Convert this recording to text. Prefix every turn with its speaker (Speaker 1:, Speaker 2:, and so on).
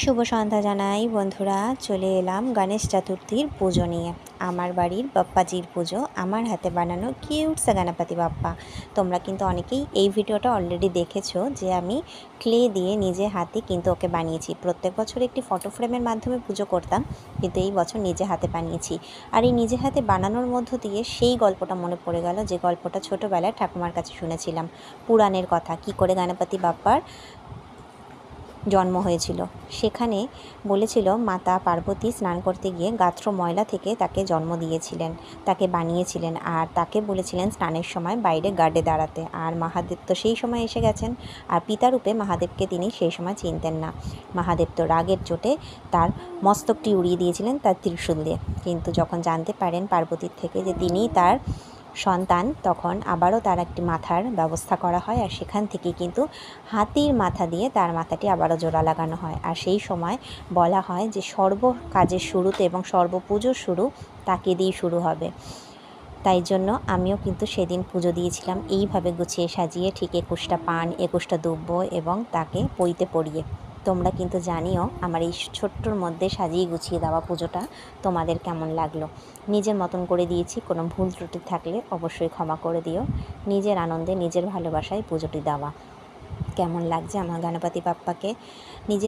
Speaker 1: শুভ সন্ধ্যা জানাই বন্ধুরা। চলে এলাম গণেশ চতুর্থীর পুজো নিয়ে। আমার বাড়ির বাপ্পাজির পুজো, আমার হাতে বানানো কিউটসা গণপতি বাপ্পা। তোমরা কিন্তু অনেকেই এই ভিডিওটা অলরেডি দেখেছো যে আমি ক্লে দিয়ে নিজে হাতে কিন্তু ওকে বানিয়েছি। প্রত্যেক বছর একটি ফটো ফ্রেমের মাধ্যমে পুজো করতাম, কিন্তু এই বছর নিজে হাতে বানিয়েছি। আর এই নিজে হাতে বানানোর মধ্য দিয়ে সেই গল্পটা মনে পড়ে গেল, যে গল্পটা ছোটোবেলায় ঠাকুমার কাছে শুনেছিলাম। পুরাণের কথা, কি করে গণপতি বাপ্পার জন্ম হয়েছিল। সেখানে বলেছিল মাতা পার্বতী স্নান করতে গিয়ে গাত্র ময়লা থেকে তাকে জন্ম দিয়েছিলেন, তাকে বানিয়েছিলেন, আর তাকে বলেছিলেন স্নানের সময় বাইরে গার্ডে দাঁড়াতে। আর মহাদেব তো সেই সময় এসে গেছেন, আর পিতারূপে মহাদেবকে তিনি সেই সময় চিনতেন না। মহাদেব তো রাগের চোটে তার মস্তকটি উড়িয়ে দিয়েছিলেন তার ত্রিশূল দিয়ে। কিন্তু যখন জানতে পারেন পার্বতীর থেকে যে তিনিই তার সন্তান, তখন আবারও তার একটি মাথার ব্যবস্থা করা হয়, আর সেখান থেকে কিন্তু হাতির মাথা দিয়ে তার মাথাটি আবারও জোড়া লাগানো হয়। আর সেই সময় বলা হয় যে সর্ব কাজের শুরুতে এবং সর্বপুজোর শুরু তাকে দিয়েই শুরু হবে। তাই জন্য আমিও কিন্তু সেদিন পুজো দিয়েছিলাম এইভাবে গুছিয়ে সাজিয়ে, ঠিক 21টা পান, 21টা দুব্য এবং তাকে পইতে পড়িয়ে। তোমরা কিন্তু জানিও আমার এই ছোট্টর মধ্যে সাজিয়ে গুছিয়ে দেওয়া পুজোটা তোমাদের কেমন লাগলো। নিজের মতন করে দিয়েছি, কোনো ভুল ত্রুটি থাকলে অবশ্যই ক্ষমা করে দিও। নিজের আনন্দে নিজের ভালোবাসায় পুজোটি দেওয়া। কেমন লাগছে আমার গণপতি বাপ্পাকে নিজে